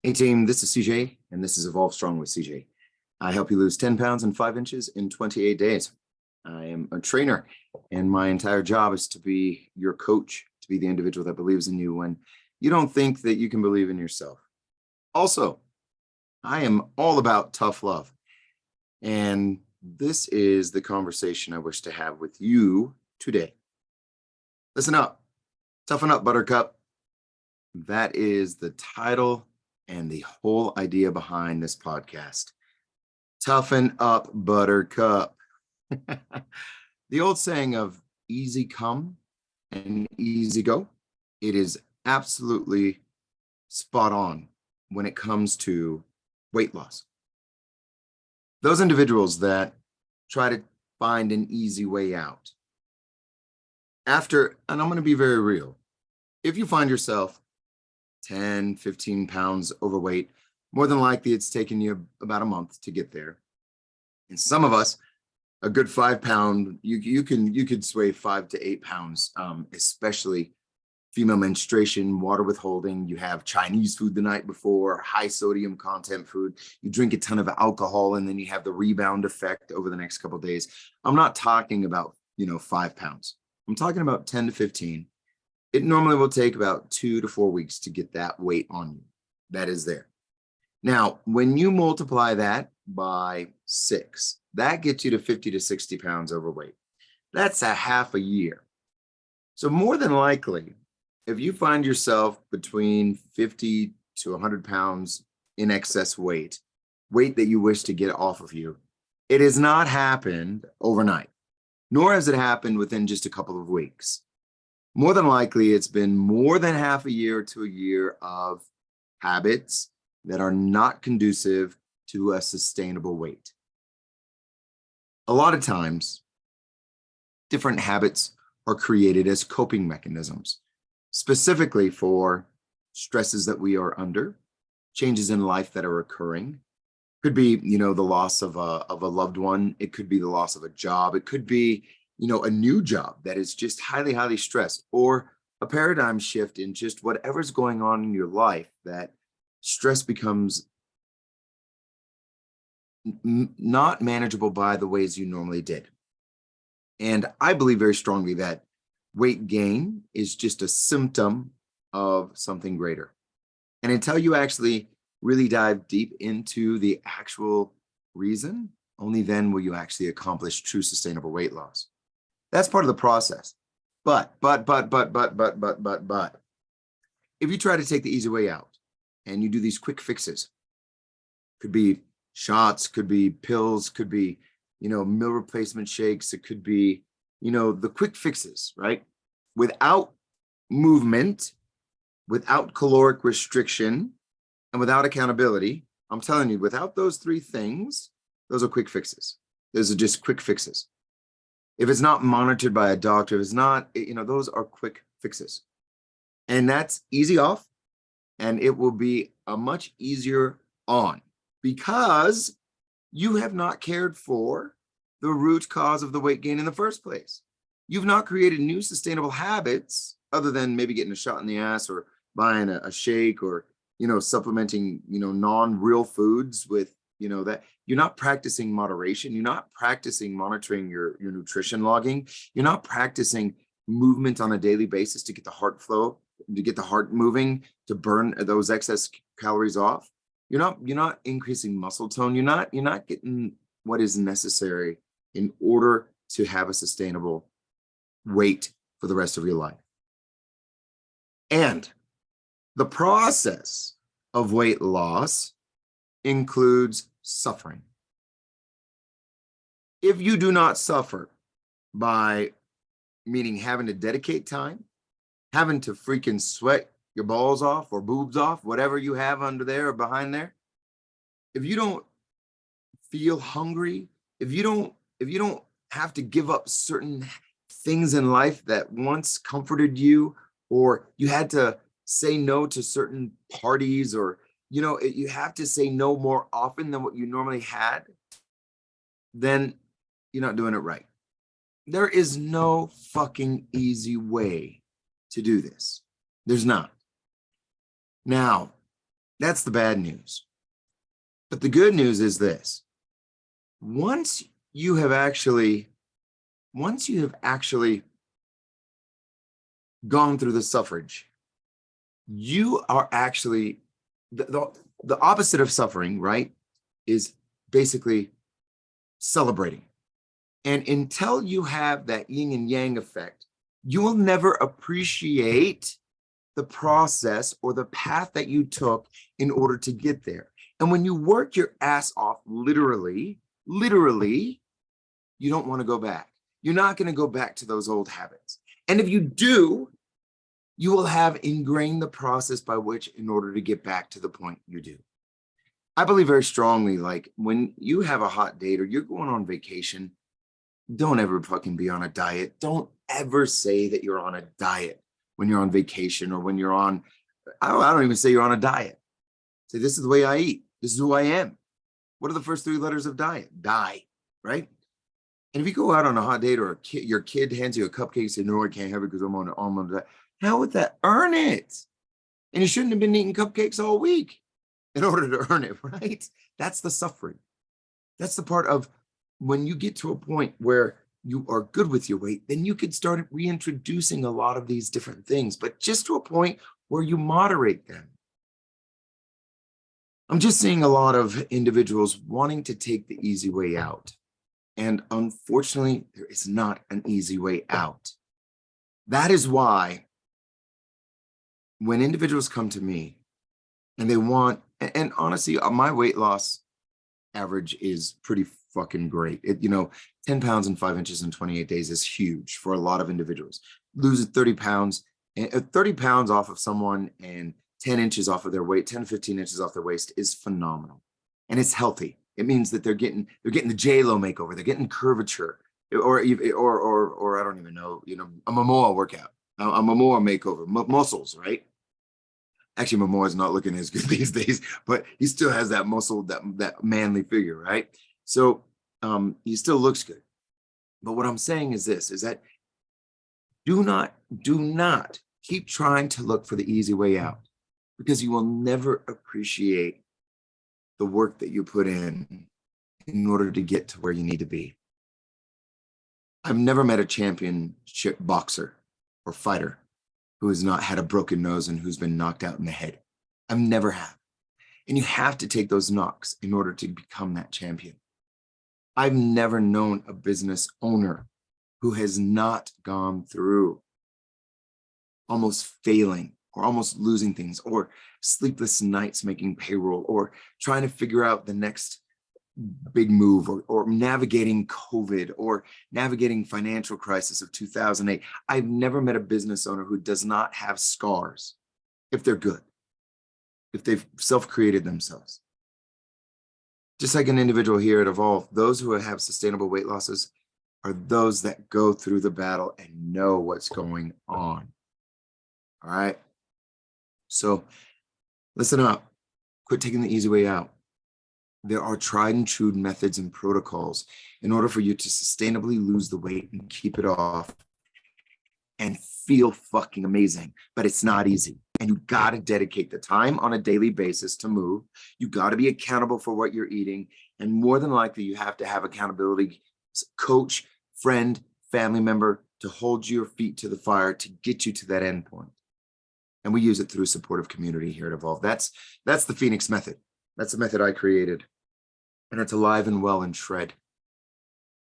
Hey team, this is CJ, and this is Evolve Strong with CJ. I help you lose 10 pounds and 5 inches in 28 days. I am a trainer, and my entire job is to be your coach, to be the individual that believes in you when you don't think that you can believe in yourself. Also, I am all about tough love, and this is the conversation I wish to have with you today. Listen up, toughen up, buttercup. That is the title and the whole idea behind this podcast. Toughen up, buttercup. The old saying of easy come and easy go, it is absolutely spot on when it comes to weight loss. Those individuals that try to find an easy way out. And I'm going to be very real, if you find yourself 10, 15 pounds overweight, more than likely it's taken you about a month to get there. And some of us, a good 5 pound, you could sway 5 to 8 pounds, especially female menstruation, water withholding. You have Chinese food the night before, high sodium content food. You drink a ton of alcohol, and then you have the rebound effect over the next couple of days. I'm not talking about 5 pounds. I'm talking about 10 to 15. It normally will take about 2 to 4 weeks to get that weight on you. That is there. Now, when you multiply that by 6, that gets you to 50 to 60 pounds overweight. That's a half a year. So more than likely, if you find yourself between 50 to 100 pounds in excess weight that you wish to get off of you, it has not happened overnight, nor has it happened within just a couple of weeks. More than likely, it's been more than half a year to a year of habits that are not conducive to a sustainable weight. A lot of times, different habits are created as coping mechanisms, specifically for stresses that we are under, changes in life that are occurring. Could be, the loss of a loved one. It could be the loss of a job. It could be a new job that is just highly, highly stressed, or a paradigm shift in just whatever's going on in your life that stress becomes not manageable by the ways you normally did. And I believe very strongly that weight gain is just a symptom of something greater. And until you actually really dive deep into the actual reason, only then will you actually accomplish true sustainable weight loss. That's part of the process. But, if you try to take the easy way out and you do these quick fixes, could be shots, could be pills, could be, meal replacement shakes, it could be, the quick fixes, right? Without movement, without caloric restriction, and without accountability, I'm telling you, without those 3 things, those are quick fixes. Those are just quick fixes. If it's not monitored by a doctor, if it's not, those are quick fixes. And that's easy off, and it will be a much easier on because you have not cared for the root cause of the weight gain in the first place. You've not created new sustainable habits other than maybe getting a shot in the ass or buying a shake or, supplementing, non-real foods with, that you're not practicing moderation. You're not practicing monitoring your nutrition logging. You're not practicing movement on a daily basis to get the heart flow, to get the heart moving, to burn those excess calories off. You're not increasing muscle tone. You're not getting what is necessary in order to have a sustainable weight for the rest of your life. And the process of weight loss includes suffering. If you do not suffer by meaning having to dedicate time, having to freaking sweat your balls off or boobs off, whatever you have under there or behind there, if you don't feel hungry, if you don't have to give up certain things in life that once comforted you, or you had to say no to certain parties, or you have to say no more often than what you normally had, then you're not doing it right. There is no fucking easy way to do this. There's not. Now, That's the bad news. But the good news is this. Once you have actually gone through the suffrage, you are actually the opposite of suffering, right? Is basically celebrating. And until you have that yin and yang effect, you will never appreciate the process or the path that you took in order to get there. And when you work your ass off, literally, you don't want to go back. You're not going to go back to those old habits. And if you do, you will have ingrained the process by which in order to get back to the point you do. I believe very strongly, like when you have a hot date or you're going on vacation, don't ever fucking be on a diet. Don't ever say that you're on a diet when you're on vacation or when you're on, I don't even say you're on a diet. Say, this is the way I eat. This is who I am. What are the first three letters of diet? Die, right? And if you go out on a hot date or your kid hands you a cupcake and say, no, I can't have it because I'm on a diet. How would that earn it? And you shouldn't have been eating cupcakes all week in order to earn it, right? That's the suffering. That's the part of when you get to a point where you are good with your weight, then you could start reintroducing a lot of these different things, but just to a point where you moderate them. I'm just seeing a lot of individuals wanting to take the easy way out. And unfortunately, there is not an easy way out. That is why when individuals come to me and they want, and honestly, my weight loss average is pretty fucking great. 10 pounds in 5 inches in 28 days is huge for a lot of individuals. Losing 30 pounds off of someone and 10 inches off of their weight, 10 to 15 inches off their waist is phenomenal. And it's healthy. It means that they're getting the J-Lo makeover, they're getting curvature, or I don't even know, a Momoa workout, a Momoa makeover, muscles, right? Actually, Momoa is not looking as good these days, but he still has that muscle, that manly figure, right? So he still looks good. But what I'm saying is this, is that do not keep trying to look for the easy way out, because you will never appreciate the work that you put in order to get to where you need to be. I've never met a championship boxer or fighter who has not had a broken nose and who's been knocked out in the head. I've never have. And you have to take those knocks in order to become that champion. I've never known a business owner who has not gone through almost failing or almost losing things, or sleepless nights making payroll, or trying to figure out the next big move, or navigating COVID, or navigating financial crisis of 2008. I've never met a business owner who does not have scars if they're good, if they've self-created themselves. Just like an individual here at Evolve, those who have sustainable weight losses are those that go through the battle and know what's going on. All right. So listen up, quit taking the easy way out. There are tried and true methods and protocols in order for you to sustainably lose the weight and keep it off and feel fucking amazing, but it's not easy. And you got to dedicate the time on a daily basis to move. You got to be accountable for what you're eating. And more than likely, you have to have accountability coach, friend, family member to hold your feet to the fire to get you to that end point. And we use it through a supportive community here at Evolve. That's the Phoenix method. That's the method I created. And it's alive and well and shred.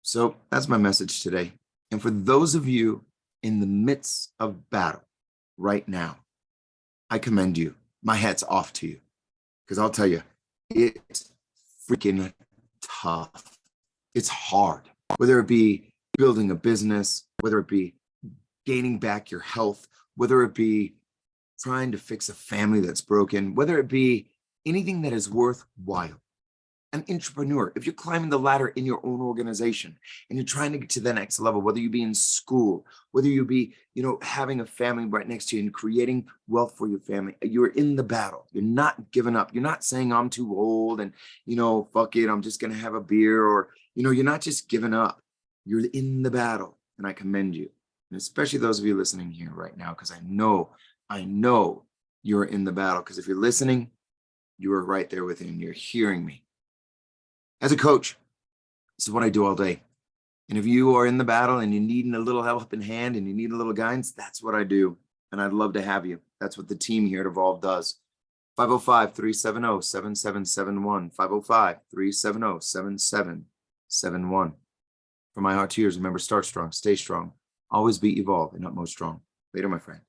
So that's my message today. And for those of you in the midst of battle right now, I commend you. My hat's off to you. Because I'll tell you, it's freaking tough. It's hard. Whether it be building a business, whether it be gaining back your health, whether it be trying to fix a family that's broken, whether it be anything that is worthwhile. An entrepreneur, if you're climbing the ladder in your own organization and you're trying to get to the next level, whether you be in school, whether you be, having a family right next to you and creating wealth for your family, you're in the battle. You're not giving up. You're not saying I'm too old and, fuck it, I'm just going to have a beer, or, you're not just giving up. You're in the battle, and I commend you. And especially those of you listening here right now, because I know you're in the battle. Because if you're listening, You are right there within. You're hearing me. As a coach, this is what I do all day. And if you are in the battle and you need a little help in hand and you need a little guidance, that's what I do. And I'd love to have you. That's what the team here at Evolve does. 505-370-7771. 505-370-7771. From my heart to yours, remember, start strong, stay strong, always be Evolve and utmost strong. Later, my friend.